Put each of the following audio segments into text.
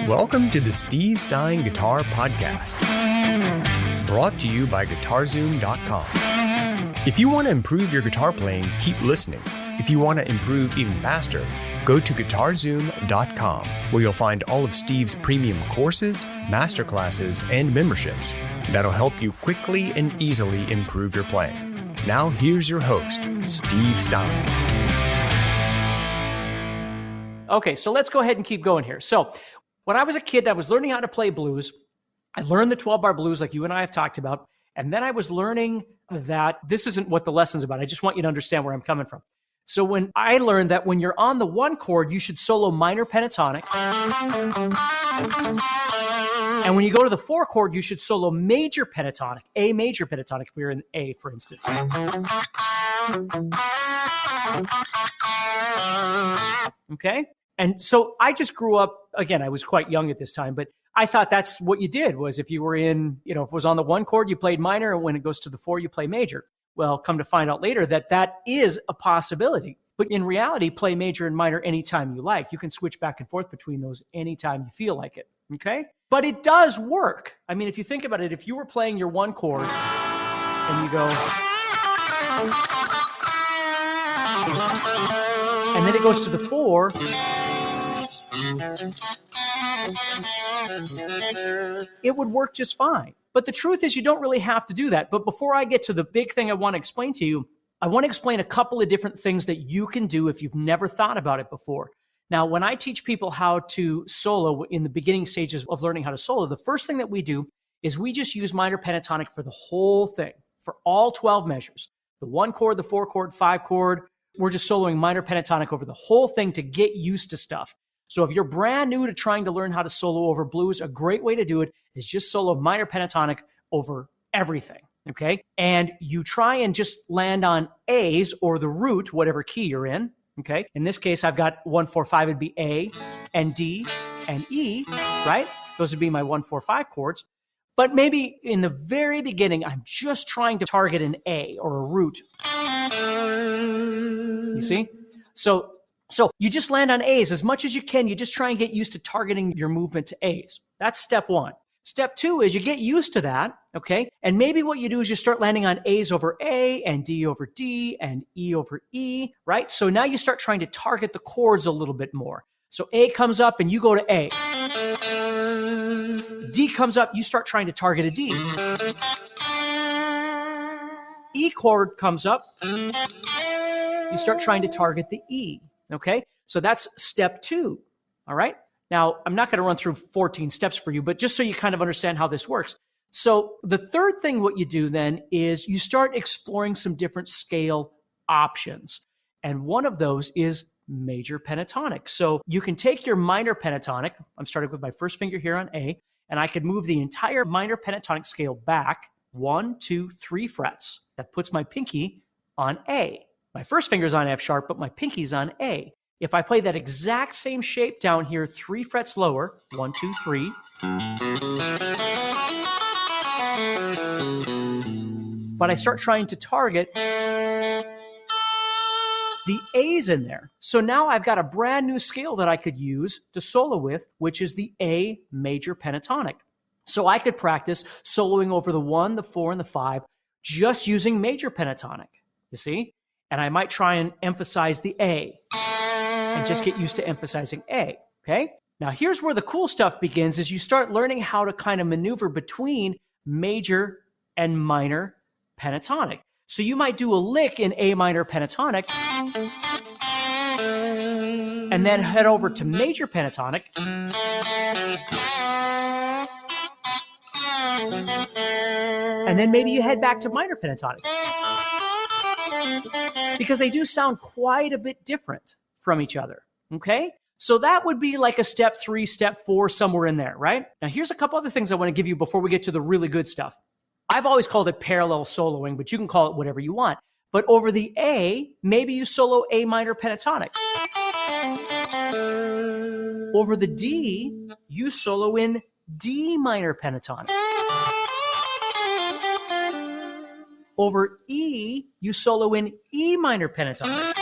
Welcome to the Steve Stine Guitar Podcast, brought to you by guitar-Zoom.com. If you want to improve your guitar playing, keep listening. If you want to improve even faster, go to guitar-Zoom.com, where you'll find all of Steve's premium courses, masterclasses, and memberships that'll help you quickly and easily improve your playing. Now here's your host, Steve Stine. Okay, so let's go ahead and keep going here. So when I was a kid, I was learning how to play blues. I learned the 12-bar blues like you and I have talked about. And then I was learning that this isn't what the lesson's about. I just want you to understand where I'm coming from. So when I learned that when you're on the one chord, you should solo minor pentatonic. And when you go to the four chord, you should solo major pentatonic, A major pentatonic, if we were in A, for instance. Okay? And so I just grew up, again, I was quite young at this time, but I thought that's what you did was if you were in, if it was on the one chord, you played minor, and when it goes to the four, you play major. Well, come to find out later that is a possibility. But in reality, play major and minor anytime you like. You can switch back and forth between those anytime you feel like it, okay? But it does work. I mean, if you think about it, if you were playing your one chord and you go, and then it goes to the four, it would work just fine. But the truth is you don't really have to do that. But before I get to the big thing I want to explain to you, I want to explain a couple of different things that you can do if you've never thought about it before. Now, when I teach people how to solo in the beginning stages of learning how to solo, the first thing that we do is we just use minor pentatonic for the whole thing, for all 12 measures. The one chord, the four chord, five chord, we're just soloing minor pentatonic over the whole thing to get used to stuff. So if you're brand new to trying to learn how to solo over blues, a great way to do it is just solo minor pentatonic over everything, okay? And you try and just land on A's or the root, whatever key you're in, okay? In this case, I've got 1, 4, 5, it'd be A and D and E, right? Those would be my 1, 4, 5 chords. But maybe in the very beginning, I'm just trying to target an A or a root. You see? So you just land on A's as much as you can. You just try and get used to targeting your movement to A's. That's step one. Step two is you get used to that, okay? And maybe what you do is you start landing on A's over A and D over D and E over E, right? So now you start trying to target the chords a little bit more. So A comes up and you go to A. D comes up, you start trying to target a D. E chord comes up, you start trying to target the E. Okay, so that's step two, all right? Now, I'm not going to run through 14 steps for you, but just so you kind of understand how this works. So the third thing what you do then is you start exploring some different scale options. And one of those is major pentatonic. So you can take your minor pentatonic, I'm starting with my first finger here on A, and I could move the entire minor pentatonic scale back 1, 2, 3 frets. That puts my pinky on A. My first finger's on F sharp, but my pinky's on A. If I play that exact same shape down here, 3 frets lower, 1, 2, 3. But I start trying to target the A's in there. So now I've got a brand new scale that I could use to solo with, which is the A major pentatonic. So I could practice soloing over the 1, the 4, and the 5, just using major pentatonic, you see? And I might try and emphasize the A and just get used to emphasizing A, okay? Now, here's where the cool stuff begins is you start learning how to kind of maneuver between major and minor pentatonic. So you might do a lick in A minor pentatonic and then head over to major pentatonic and then maybe you head back to minor pentatonic. Because they do sound quite a bit different from each other, okay? So that would be like a step 3, step 4, somewhere in there, right? Now, here's a couple other things I want to give you before we get to the really good stuff. I've always called it parallel soloing, but you can call it whatever you want. But over the A, maybe you solo A minor pentatonic. Over the D, you solo in D minor pentatonic. Over E, you solo in E minor pentatonic.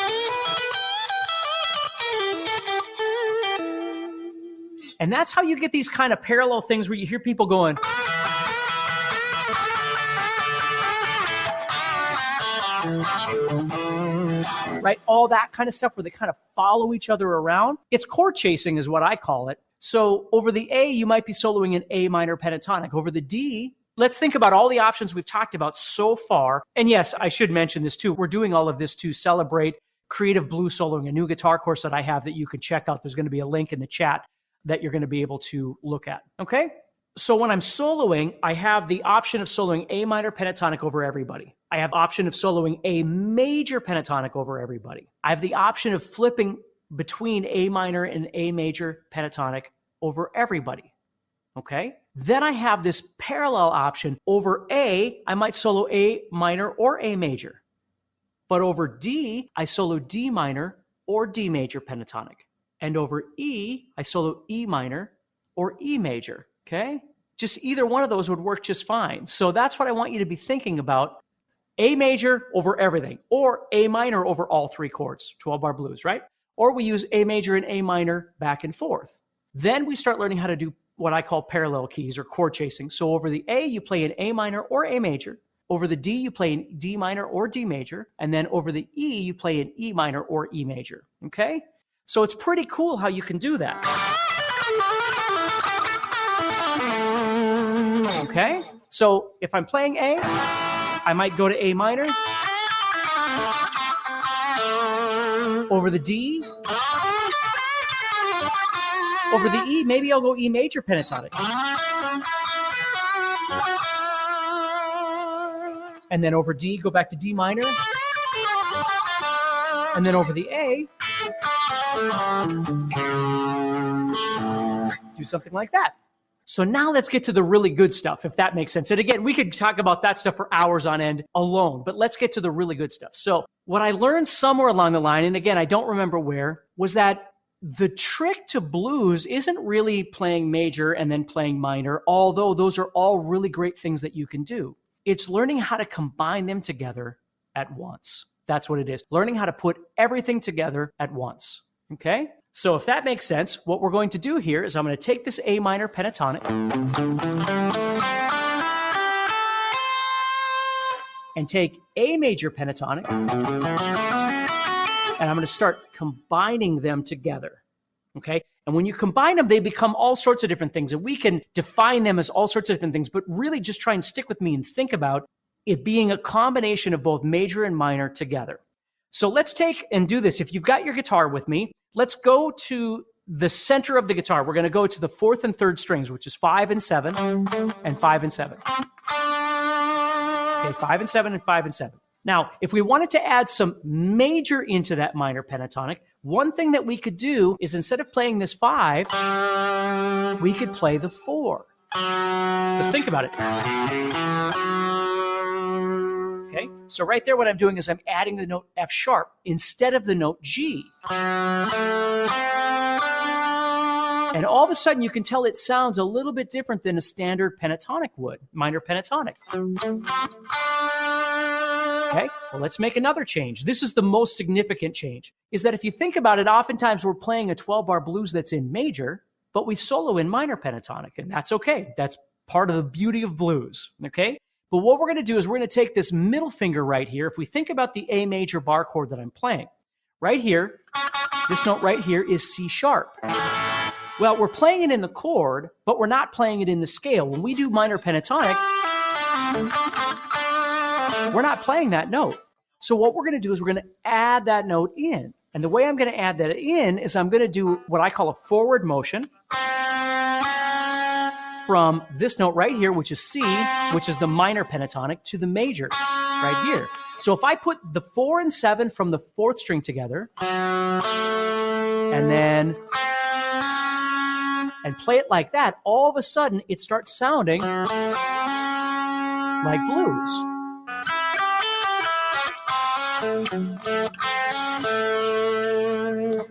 And that's how you get these kind of parallel things where you hear people going, right? All that kind of stuff where they kind of follow each other around. It's chord chasing is what I call it. So over the A, you might be soloing an A minor pentatonic. Over the D, let's think about all the options we've talked about so far. And yes, I should mention this too. We're doing all of this to celebrate Creative Blues Soloing, a new guitar course that I have that you can check out. There's going to be a link in the chat that you're going to be able to look at. Okay? So when I'm soloing, I have the option of soloing A minor pentatonic over everybody. I have the option of soloing A major pentatonic over everybody. I have the option of flipping between A minor and A major pentatonic over everybody. Okay? Then I have this parallel option. Over A, I might solo A minor or A major. But over D, I solo D minor or D major pentatonic. And over E, I solo E minor or E major. Okay? Just either one of those would work just fine. So that's what I want you to be thinking about. A major over everything, or A minor over all three chords, 12-bar blues, right? Or we use A major and A minor back and forth. Then we start learning how to do what I call parallel keys or chord chasing. So over the A, you play an A minor or A major. Over the D, you play an D minor or D major. And then over the E, you play an E minor or E major. Okay? So it's pretty cool how you can do that. Okay? So if I'm playing A, I might go to A minor. Over the D. Over the E, maybe I'll go E major pentatonic. And then over D, go back to D minor. And then over the A, do something like that. So now let's get to the really good stuff, if that makes sense. And again, we could talk about that stuff for hours on end alone, but let's get to the really good stuff. So what I learned somewhere along the line, and again, I don't remember where, was that the trick to blues isn't really playing major and then playing minor, although those are all really great things that you can do. It's learning how to combine them together at once. That's what it is. Learning how to put everything together at once. Okay? So if that makes sense, what we're going to do here is I'm going to take this A minor pentatonic and take A major pentatonic, and I'm going to start combining them together. Okay? And when you combine them, they become all sorts of different things. And we can define them as all sorts of different things, but really just try and stick with me and think about it being a combination of both major and minor together. So let's take and do this. If you've got your guitar with me, let's go to the center of the guitar. We're going to go to the 4th and 3rd strings, which is 5 and 7 and 5 and 7. Okay, 5 and 7 and 5 and 7. Now, if we wanted to add some major into that minor pentatonic, one thing that we could do is instead of playing this 5, we could play the 4. Just think about it. Okay, so right there what I'm doing is I'm adding the note F sharp instead of the note G. And all of a sudden you can tell it sounds a little bit different than a standard pentatonic would, minor pentatonic. Okay, well, let's make another change. This is the most significant change, is that if you think about it, oftentimes we're playing a 12-bar blues that's in major, but we solo in minor pentatonic, and that's okay. That's part of the beauty of blues, okay? But what we're going to do is we're going to take this middle finger right here. If we think about the A major bar chord that I'm playing, right here, this note right here is C sharp. Well, we're playing it in the chord, but we're not playing it in the scale. When we do minor pentatonic, we're not playing that note. So what we're going to do is we're going to add that note in. And the way I'm going to add that in is I'm going to do what I call a forward motion from this note right here, which is C, which is the minor pentatonic, to the major right here. So if I put the 4 and 7 from the 4th string together, and then and play it like that, all of a sudden it starts sounding like blues.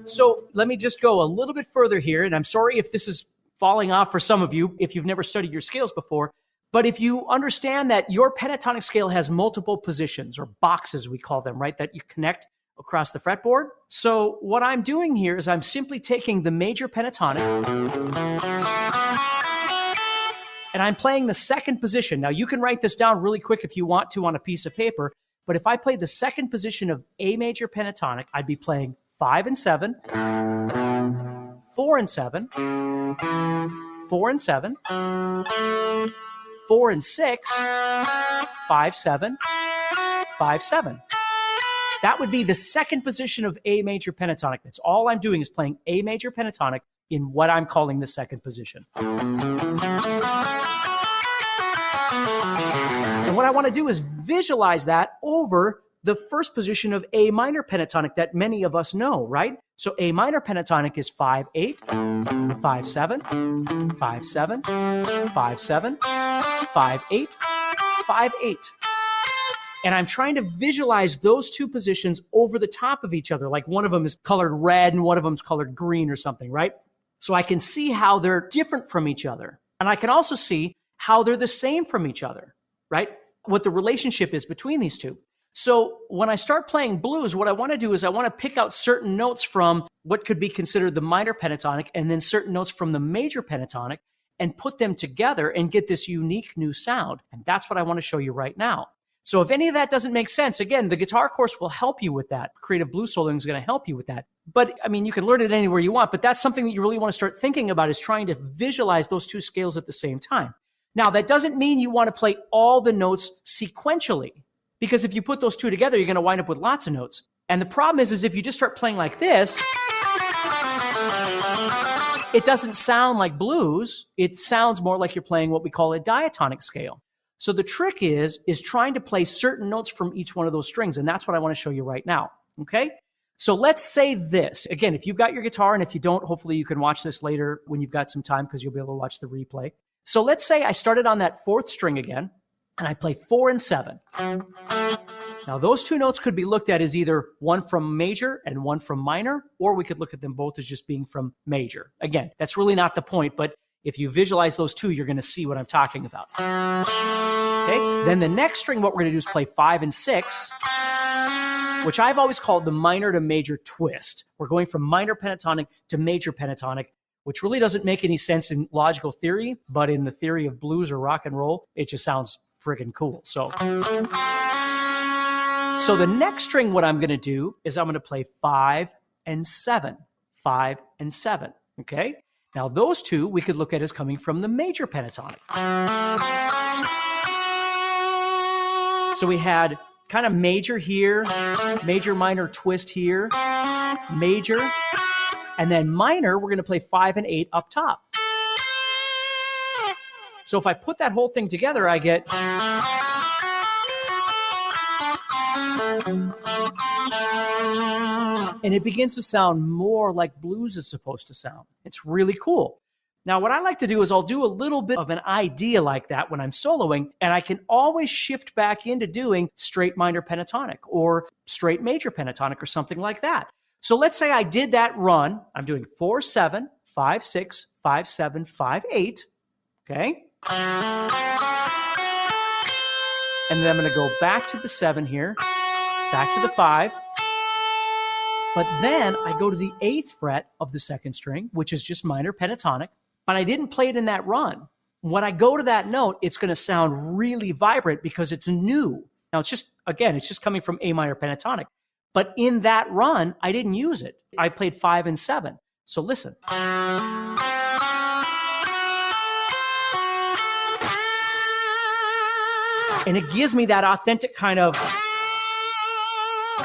So let me just go a little bit further here, and I'm sorry if this is falling off for some of you if you've never studied your scales before, but if you understand that your pentatonic scale has multiple positions, or boxes we call them, right, that you connect across the fretboard. So what I'm doing here is I'm simply taking the major pentatonic and I'm playing the second position. Now you can write this down really quick if you want to on a piece of paper, but if I played the second position of A major pentatonic, I'd be playing 5 and 7, 4 and 7, 4 and 7, 4 and 6, 5, 7, 5, 7. That would be the second position of A major pentatonic. That's all I'm doing is playing A major pentatonic in what I'm calling the second position. And what I want to do is visualize that over the first position of A minor pentatonic that many of us know, right? So A minor pentatonic is 5, 8, 5, 7, 5, 7, 5, 7, 5, 8, 5, 8. And I'm trying to visualize those two positions over the top of each other, like one of them is colored red and one of them is colored green or something, right? So I can see how they're different from each other. And I can also see how they're the same from each other, right? What the relationship is between these two. So when I start playing blues, what I want to do is I want to pick out certain notes from what could be considered the minor pentatonic and then certain notes from the major pentatonic and put them together and get this unique new sound. And that's what I want to show you right now. So if any of that doesn't make sense, again, the guitar course will help you with that. Creative blues soloing is going to help you with that. But I mean, you can learn it anywhere you want, but that's something that you really want to start thinking about is trying to visualize those two scales at the same time. Now, that doesn't mean you want to play all the notes sequentially, because if you put those two together, you're going to wind up with lots of notes. And the problem is if you just start playing like this, it doesn't sound like blues. It sounds more like you're playing what we call a diatonic scale. So the trick is trying to play certain notes from each one of those strings, and that's what I want to show you right now, okay? So let's say this. Again, if you've got your guitar, and if you don't, hopefully you can watch this later when you've got some time because you'll be able to watch the replay. So let's say I started on that fourth string again, and I play 4 and 7. Now those two notes could be looked at as either one from major and one from minor, or we could look at them both as just being from major. Again, that's really not the point, but if you visualize those two, you're going to see what I'm talking about. Okay? Then the next string, what we're going to do is play 5 and 6, which I've always called the minor to major twist. We're going from minor pentatonic to major pentatonic, which really doesn't make any sense in logical theory, but in the theory of blues or rock and roll, it just sounds friggin' cool. So the next string, what I'm going to do is I'm going to play 5 and 7, 5 and 7, okay? Now, those two we could look at as coming from the major pentatonic. So we had kind of major here, major minor twist here, major, and then minor, we're going to play 5 and 8 up top. So if I put that whole thing together, I get... And it begins to sound more like blues is supposed to sound. It's really cool. Now, what I like to do is I'll do a little bit of an idea like that when I'm soloing, and I can always shift back into doing straight minor pentatonic or straight major pentatonic or something like that. So let's say I did that run. I'm doing 4, 7, 5, 6, 5, 7, 5, 8. Okay? And then I'm going to go back to the 7 here, back to the 5. But then I go to the 8th fret of the second string, which is just minor pentatonic, but I didn't play it in that run. When I go to that note, it's going to sound really vibrant because it's new. Now, it's just coming from A minor pentatonic. But in that run, I didn't use it. I played 5 and 7. So listen. And it gives me that authentic kind of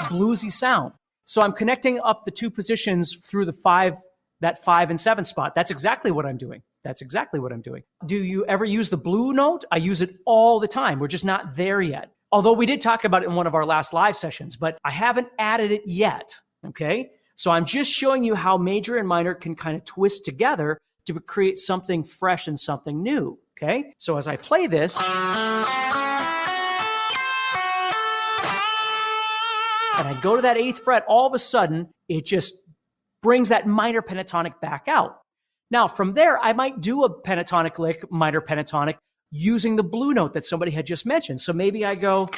bluesy sound. So I'm connecting up the two positions through that 5 and 7 spot. That's exactly what I'm doing. Do you ever use the blue note? I use it all the time. We're just not there yet. Although we did talk about it in one of our last live sessions, but I haven't added it yet, okay? So I'm just showing you how major and minor can kind of twist together to create something fresh and something new, okay? So as I play this, and I go to that 8th fret, all of a sudden, it just brings that minor pentatonic back out. Now, from there, I might do a pentatonic lick, minor pentatonic, using the blue note that somebody had just mentioned. So maybe I go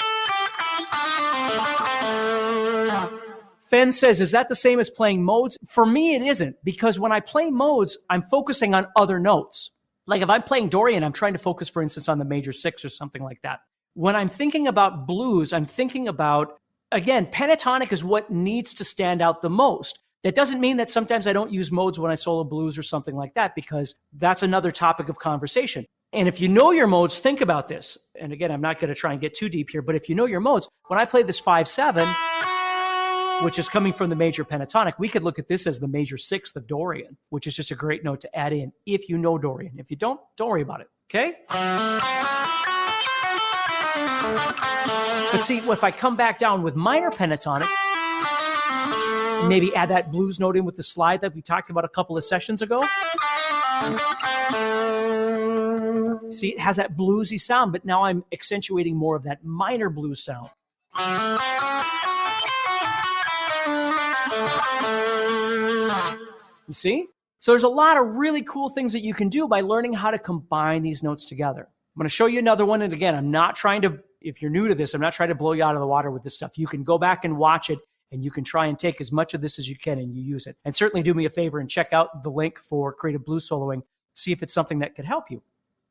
Fen says, is that the same as playing modes? For me, it isn't, because when I play modes, I'm focusing on other notes. Like if I'm playing Dorian, I'm trying to focus, for instance, on the major 6 or something like that. When I'm thinking about blues, I'm thinking about, again, pentatonic is what needs to stand out the most. That doesn't mean that sometimes I don't use modes when I solo blues or something like that, because that's another topic of conversation. And if you know your modes, think about this. And again, I'm not going to try and get too deep here, but if you know your modes, when I play this 5-7, which is coming from the major pentatonic, we could look at this as the major 6th of Dorian, which is just a great note to add in if you know Dorian. If you don't worry about it, okay? But see, if I come back down with minor pentatonic, maybe add that blues note in with the slide that we talked about a couple of sessions ago. See, it has that bluesy sound, but now I'm accentuating more of that minor blues sound. You see? So there's a lot of really cool things that you can do by learning how to combine these notes together. I'm going to show you another one. And again, I'm not trying to, if you're new to this, I'm not trying to blow you out of the water with this stuff. You can go back and watch it, and you can try and take as much of this as you can and you use it. And certainly do me a favor and check out the link for creative blues soloing, see if it's something that could help you.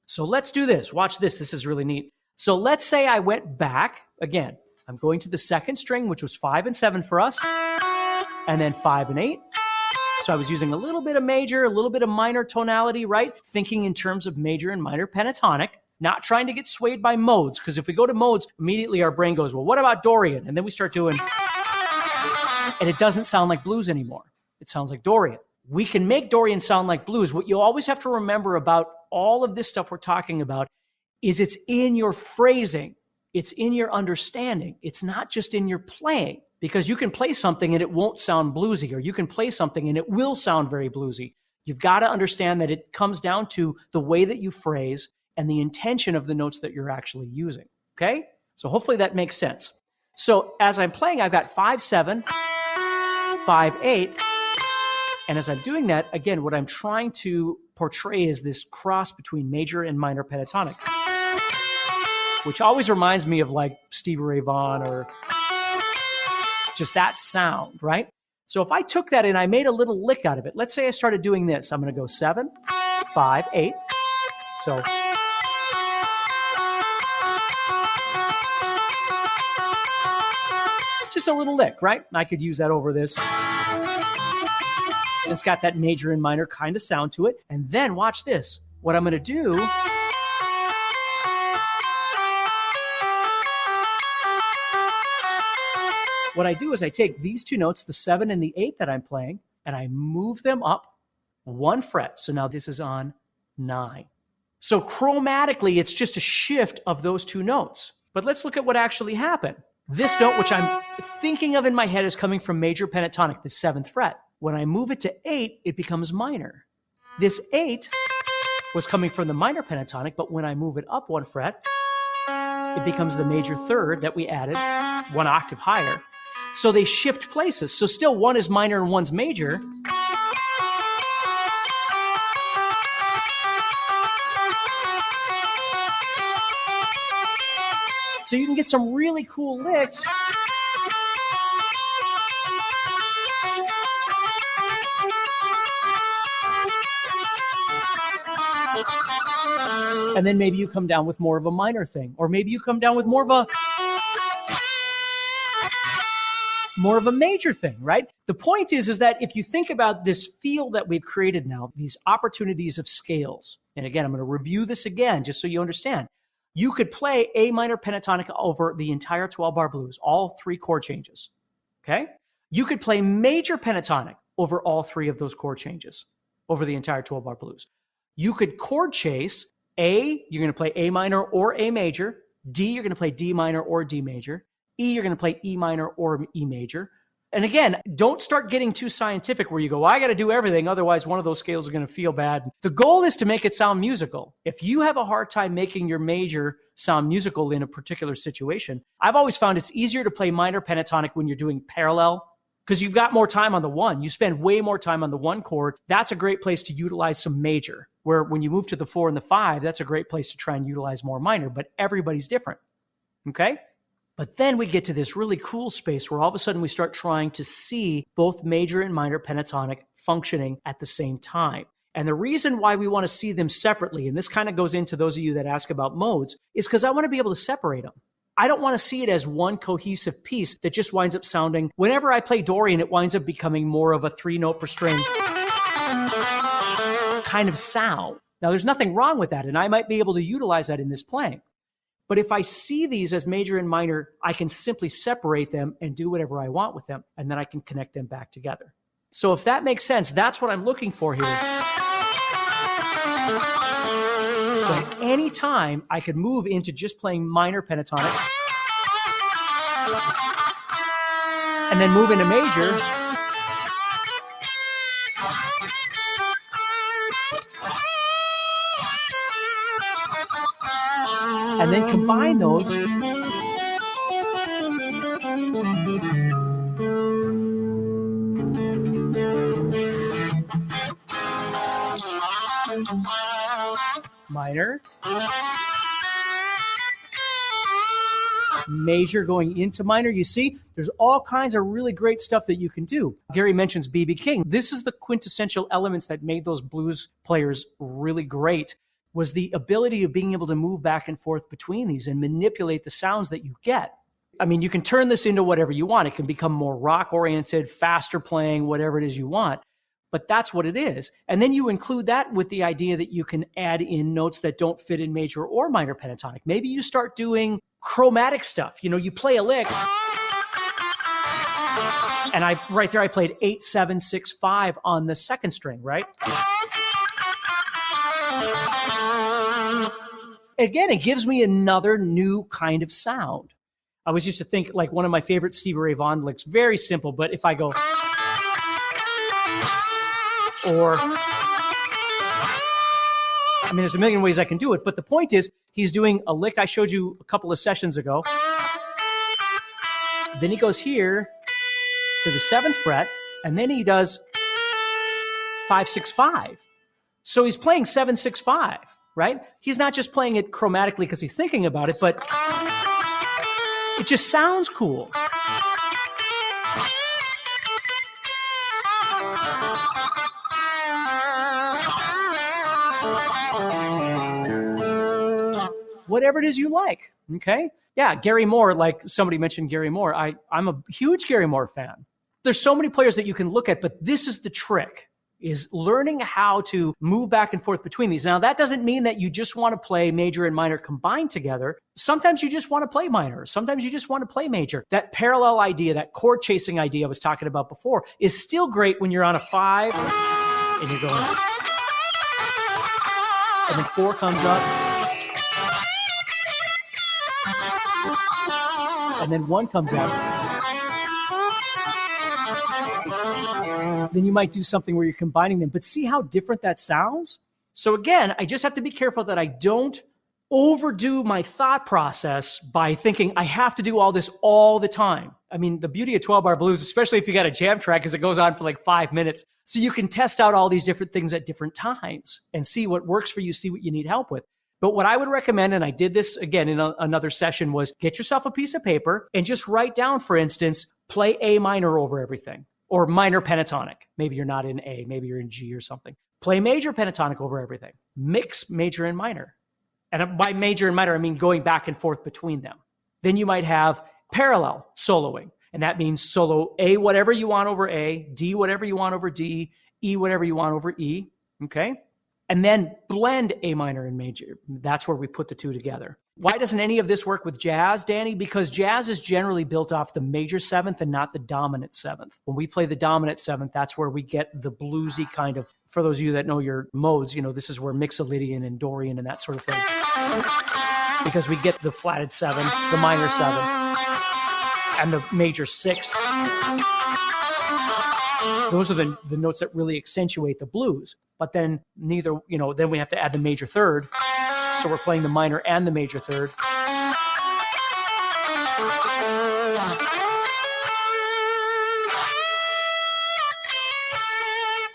So let's do this. Watch this. This is really neat. So let's say I went back. Again, I'm going to the second string, which was 5 and 7 for us, and then 5 and 8. So I was using a little bit of major, a little bit of minor tonality, right? Thinking in terms of major and minor pentatonic, not trying to get swayed by modes, because if we go to modes, immediately our brain goes, well, what about Dorian? And then we start doing, and it doesn't sound like blues anymore. It sounds like Dorian. We can make Dorian sound like blues. What you always have to remember about all of this stuff we're talking about is it's in your phrasing. It's in your understanding. It's not just in your playing, because you can play something and it won't sound bluesy, or you can play something and it will sound very bluesy. You've got to understand that it comes down to the way that you phrase and the intention of the notes that you're actually using. Okay? So hopefully that makes sense. So as I'm playing, I've got 5-7, 5-8. And as I'm doing that, again, what I'm trying to portray is this cross between major and minor pentatonic, which always reminds me of like Stevie Ray Vaughan or just that sound, right? So if I took that and I made a little lick out of it, let's say I started doing this. I'm going to go 7, 5, 8. So just a little lick, right? I could use that over this. It's got that major and minor kind of sound to it. And then watch this. What I'm going to do, is I take these two notes, the 7 and the 8 that I'm playing, and I move them up 1 fret. So now this is on 9. So chromatically, it's just a shift of those two notes. But let's look at what actually happened. This note, which I'm thinking of in my head, is coming from major pentatonic, the 7th fret. When I move it to 8, it becomes minor. This 8 was coming from the minor pentatonic, but when I move it up 1 fret, it becomes the major 3rd that we added 1 octave higher. So they shift places. So still one is minor and one's major. So you can get some really cool licks. And then maybe you come down with more of a minor thing, or maybe you come down with more of a major thing, right? The point is that if you think about this field that we've created now, these opportunities of scales, and again, I'm going to review this again just so you understand. You could play A minor pentatonic over the entire 12-bar blues, all 3 chord changes, okay? You could play major pentatonic over all 3 of those chord changes over the entire 12-bar blues. You could chord chase A, you're going to play A minor or A major. D, you're going to play D minor or D major. E, you're going to play E minor or E major. And again, don't start getting too scientific where you go, well, I got to do everything, otherwise one of those scales is going to feel bad. The goal is to make it sound musical. If you have a hard time making your major sound musical in a particular situation, I've always found it's easier to play minor pentatonic when you're doing parallel, because you've got more time on the one. You spend way more time on the 1 chord. That's a great place to utilize some major, where when you move to the 4 and the 5, that's a great place to try and utilize more minor, but everybody's different, okay? But then we get to this really cool space where all of a sudden we start trying to see both major and minor pentatonic functioning at the same time. And the reason why we want to see them separately, and this kind of goes into those of you that ask about modes, is because I want to be able to separate them. I don't want to see it as one cohesive piece that just winds up sounding, whenever I play Dorian, it winds up becoming more of a 3-note per string kind of sound. Now, there's nothing wrong with that, and I might be able to utilize that in this playing. But if I see these as major and minor, I can simply separate them and do whatever I want with them, and then I can connect them back together. So if that makes sense, that's what I'm looking for here. So at any time, I could move into just playing minor pentatonic and then move into major. And then combine those. Minor, major going into minor. You see, there's all kinds of really great stuff that you can do. Gary mentions B.B. King. This is the quintessential elements that made those blues players really great, was the ability of being able to move back and forth between these and manipulate the sounds that you get. I mean, you can turn this into whatever you want. It can become more rock-oriented, faster playing, whatever it is you want. But that's what it is. And then you include that with the idea that you can add in notes that don't fit in major or minor pentatonic. Maybe you start doing chromatic stuff. You know, you play a lick. And right there, I played 8, 7, 6, 5 on the second string, right? Again, it gives me another new kind of sound. I was used to think, like, one of my favorite Stevie Ray Vaughan licks, very simple, but if I go, or, I mean, there's a million ways I can do it, but the point is, he's doing a lick I showed you a couple of sessions ago. Then he goes here to the 7th fret, and then he does 5, 6, 5. So he's playing 7, 6, 5, right? He's not just playing it chromatically because he's thinking about it, but it just sounds cool. Whatever it is you like, okay? Yeah, Gary Moore, like somebody mentioned Gary Moore. I'm a huge Gary Moore fan. There's so many players that you can look at, but this is the trick, is learning how to move back and forth between these. Now, that doesn't mean that you just want to play major and minor combined together. Sometimes you just want to play minor. Sometimes you just want to play major. That parallel idea, that chord chasing idea I was talking about before, is still great when you're on a 5 and you're going, and then 4 comes up, and then 1 comes out. Then you might do something where you're combining them. But see how different that sounds? So again, I just have to be careful that I don't overdo my thought process by thinking I have to do all this all the time. I mean, the beauty of 12-bar blues, especially if you got a jam track, is it goes on for like 5 minutes. So you can test out all these different things at different times and see what works for you, see what you need help with. But what I would recommend, and I did this again in another session, was get yourself a piece of paper and just write down, for instance, play A minor over everything, or minor pentatonic. Maybe you're not in A, maybe you're in G or something. Play major pentatonic over everything. Mix major and minor. And by major and minor, I mean going back and forth between them. Then you might have parallel soloing. And that means solo A whatever you want over A, D whatever you want over D, E whatever you want over E, okay? And then blend A minor and major. That's where we put the two together. Why doesn't any of this work with jazz, Danny? Because jazz is generally built off the major 7th and not the dominant 7th. When we play the dominant 7th, that's where we get the bluesy kind of, for those of you that know your modes, you know, this is where Mixolydian and Dorian and that sort of thing. Because we get the flatted 7, the minor 7, and the major 6th. Those are the notes that really accentuate the blues. But then neither, you know, then we have to add the major 3rd. So we're playing the minor and the major 3rd.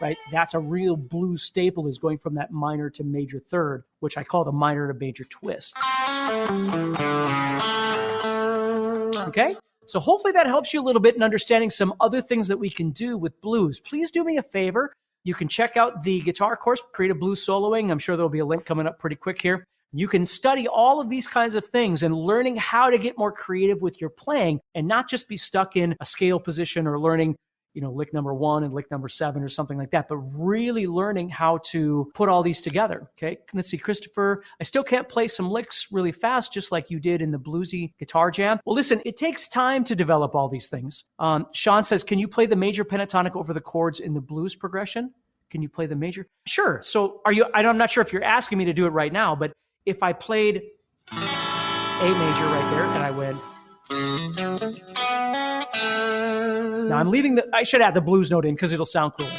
Right? That's a real blues staple, is going from that minor to major 3rd, which I call the minor to major twist. Okay? So hopefully that helps you a little bit in understanding some other things that we can do with blues. Please do me a favor. You can check out the guitar course, Creative Blues Soloing. I'm sure there'll be a link coming up pretty quick here. You can study all of these kinds of things and learning how to get more creative with your playing and not just be stuck in a scale position or learning, lick number 1 and lick number 7 or something like that, but really learning how to put all these together. Okay. Let's see, Christopher, I still can't play some licks really fast, just like you did in the bluesy guitar jam. Well, listen, it takes time to develop all these things. Sean says, can you play the major pentatonic over the chords in the blues progression? Can you play the major? Sure. So I'm not sure if you're asking me to do it right now, but if I played A major right there and I went, now I'm leaving I should add the blues note in because it'll sound cooler.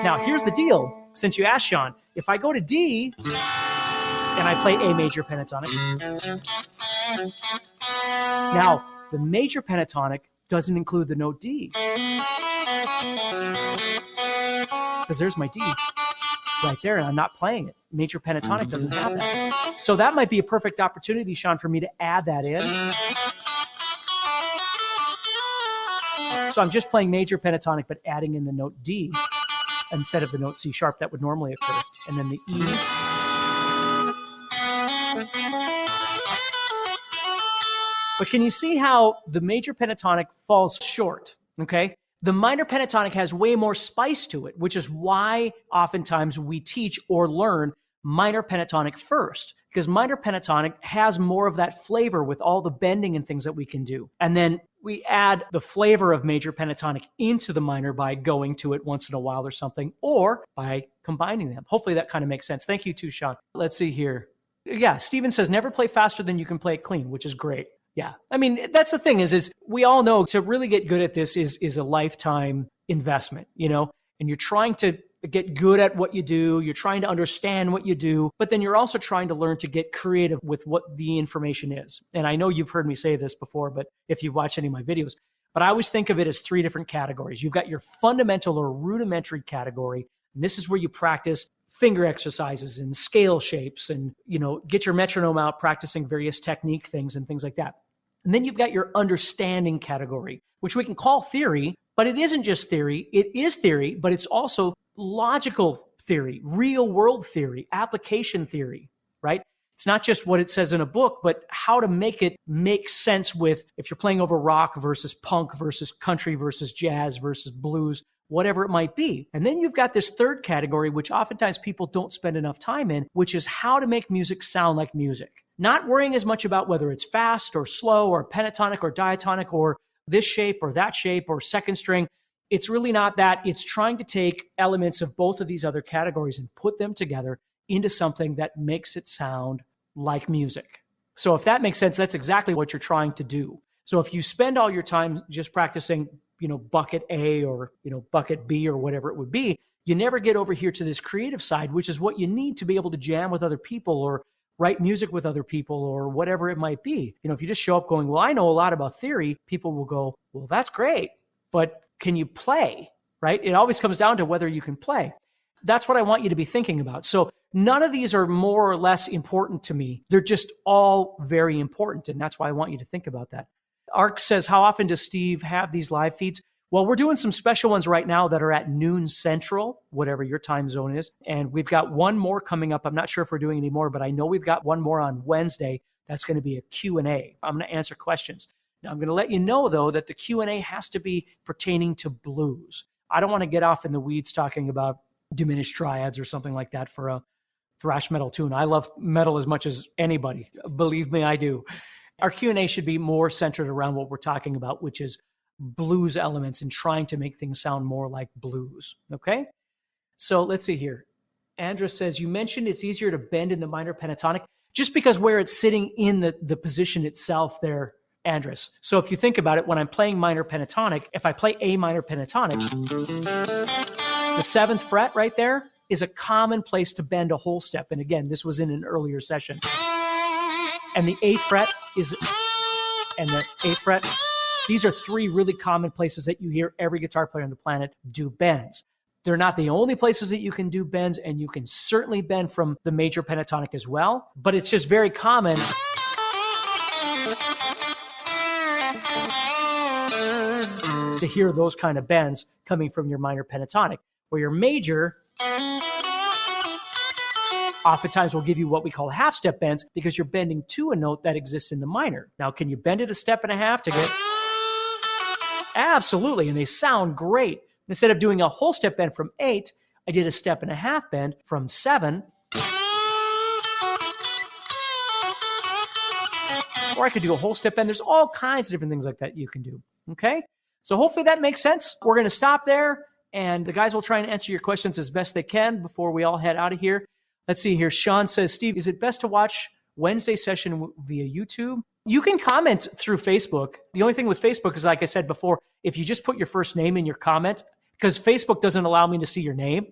Now here's the deal. Since you asked, Sean, if I go to D and I play A major pentatonic, now the major pentatonic doesn't include the note D. Because there's my D right there, and I'm not playing it. Major pentatonic doesn't have that. So that might be a perfect opportunity, Sean, for me to add that in. So I'm just playing major pentatonic, but adding in the note D instead of the note C sharp that would normally occur. And then the E. But can you see how the major pentatonic falls short, okay? The minor pentatonic has way more spice to it, which is why oftentimes we teach or learn minor pentatonic first, because minor pentatonic has more of that flavor with all the bending and things that we can do. And then we add the flavor of major pentatonic into the minor by going to it once in a while or something, or by combining them. Hopefully that kind of makes sense. Thank you too, Sean. Let's see here. Yeah, Steven says, never play faster than you can play it clean, which is great. Yeah. I mean, that's the thing is we all know to really get good at this is a lifetime investment, and you're trying to get good at what you do. You're trying to understand what you do, but then you're also trying to learn to get creative with what the information is. And I know you've heard me say this before, but if you've watched any of my videos, but I always think of it as 3 different categories. You've got your fundamental or rudimentary category. And this is where you practice finger exercises and scale shapes and, get your metronome out practicing various technique things and things like that. And then you've got your understanding category, which we can call theory, but it isn't just theory. It is theory, but it's also logical theory, real world theory, application theory, right? It's not just what it says in a book, but how to make it make sense with if you're playing over rock versus punk versus country versus jazz versus blues, whatever it might be. And then you've got this third category, which oftentimes people don't spend enough time in, which is how to make music sound like music. Not worrying as much about whether it's fast or slow or pentatonic or diatonic or this shape or that shape or second string. It's really not that. It's trying to take elements of both of these other categories and put them together into something that makes it sound like music. So if that makes sense, that's exactly what you're trying to do. So if you spend all your time just practicing, bucket A or, bucket B or whatever it would be, you never get over here to this creative side, which is what you need to be able to jam with other people or write music with other people or whatever it might be. If you just show up going, well, I know a lot about theory, people will go, well, that's great, but can you play, right? It always comes down to whether you can play. That's what I want you to be thinking about. So none of these are more or less important to me. They're just all very important. And that's why I want you to think about that. Ark says, how often does Steve have these live feeds? Well, we're doing some special ones right now that are at noon central, whatever your time zone is. And we've got one more coming up. I'm not sure if we're doing any more, but I know we've got one more on Wednesday. That's going to be a Q&A. I'm going to answer questions. Now, I'm going to let you know, though, that the Q&A has to be pertaining to blues. I don't want to get off in the weeds talking about diminished triads or something like that for a thrash metal tune. I love metal as much as anybody. Believe me, I do. Our Q&A should be more centered around what we're talking about, which is blues elements and trying to make things sound more like blues. Okay? So let's see here. Andres says, you mentioned it's easier to bend in the minor pentatonic just because where it's sitting in the position itself there, Andres. So if you think about it, when I'm playing minor pentatonic, if I play A minor pentatonic, the 7th fret right there is a common place to bend a whole step. And again, this was in an earlier session. And the 8th fret and the 8th fret, these are 3 really common places that you hear every guitar player on the planet do bends. They're not the only places that you can do bends, and you can certainly bend from the major pentatonic as well, but it's just very common to hear those kind of bends coming from your minor pentatonic, where your major oftentimes will give you what we call half step bends because you're bending to a note that exists in the minor. Now, can you bend it a step and a half to get? Absolutely, and they sound great. Instead of doing a whole step bend from 8, I did a step and a half bend from 7. Or I could do a whole step bend. There's all kinds of different things like that you can do, okay? So hopefully that makes sense. We're going to stop there, and the guys will try and answer your questions as best they can before we all head out of here. Let's see here. Sean says, Steve, is it best to watch Wednesday session via YouTube? You can comment through Facebook. The only thing with Facebook is, like I said before, if you just put your first name in your comment, because Facebook doesn't allow me to see your name,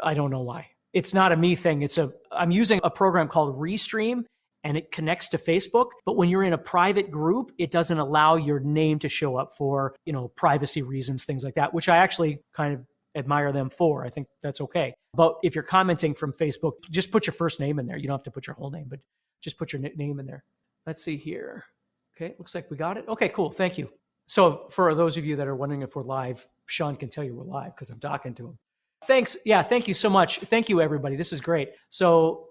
I don't know why. It's not a me thing. I'm using a program called Restream, and it connects to Facebook. But when you're in a private group, it doesn't allow your name to show up for, privacy reasons, things like that, which I actually kind of admire them for. I think that's okay. But if you're commenting from Facebook, just put your first name in there. You don't have to put your whole name, but just put your name in there. Let's see here. Okay, looks like we got it. Okay, cool. Thank you. So for those of you that are wondering if we're live, Sean can tell you we're live because I'm talking to him. Thanks. Yeah, thank you so much. Thank you, everybody. This is great. So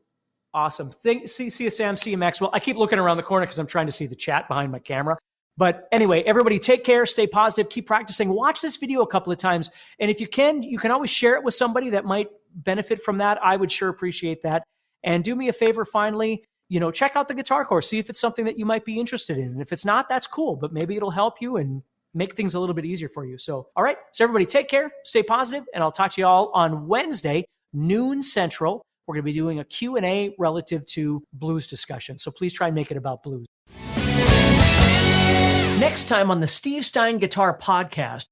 awesome. See you, Sam. See you, Maxwell. I keep looking around the corner because I'm trying to see the chat behind my camera. But anyway, everybody take care, stay positive, keep practicing. Watch this video a couple of times. And if you can always share it with somebody that might benefit from that. I would sure appreciate that. And do me a favor, finally, check out the guitar course. See if it's something that you might be interested in. And if it's not, that's cool. But maybe it'll help you and make things a little bit easier for you. So, all right. So everybody take care, stay positive, and I'll talk to you all on Wednesday, noon Central. We're going to be doing a Q&A relative to blues discussion. So please try and make it about blues. Next time on the Steve Stine Guitar Podcast.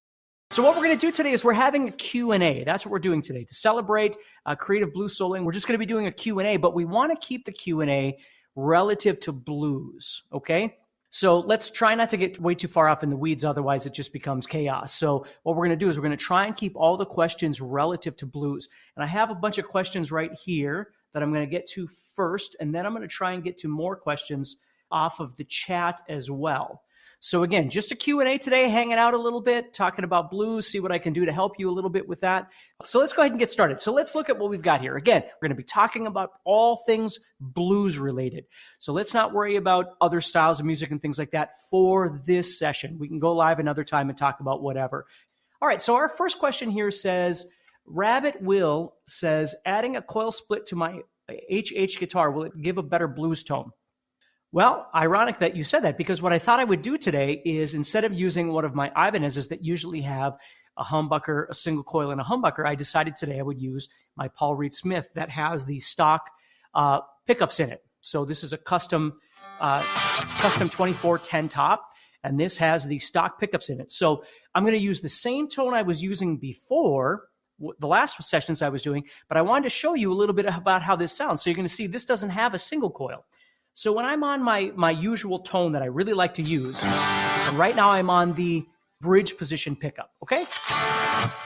So what we're going to do today is we're having a Q&A. That's what we're doing today. To celebrate creative blues soloing, we're just going to be doing a Q&A, but we want to keep the Q&A relative to blues, okay? So let's try not to get way too far off in the weeds, otherwise it just becomes chaos. So what we're going to do is we're going to try and keep all the questions relative to blues. And I have a bunch of questions right here that I'm going to get to first, and then I'm going to try and get to more questions off of the chat as well. So again, just a Q&A today, hanging out a little bit, talking about blues, see what I can do to help you a little bit with that. So let's go ahead and get started. So let's look at what we've got here. Again, we're going to be talking about all things blues related. So let's not worry about other styles of music and things like that for this session. We can go live another time and talk about whatever. All right, so our first question here says, Rabbit Will says, adding a coil split to my HH guitar, will it give a better blues tone? Well, ironic that you said that, because what I thought I would do today is, instead of using one of my Ibanez's that usually have a humbucker, a single coil, and a humbucker, I decided today I would use my Paul Reed Smith that has the stock pickups in it. So this is a custom 2410 top, and this has the stock pickups in it. So I'm going to use the same tone I was using before, the last sessions I was doing, but I wanted to show you a little bit about how this sounds. So you're going to see this doesn't have a single coil. So when I'm on my usual tone that I really like to use, and right now I'm on the bridge position pickup, okay?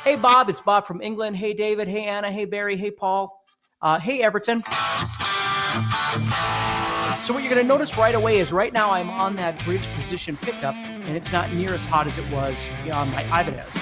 Hey, Bob, it's Bob from England. Hey, David. Hey, Anna. Hey, Barry. Hey, Paul. Hey, Everton. So what you're going to notice right away is right now I'm on that bridge position pickup, and it's not near as hot as it was on my Ibanez.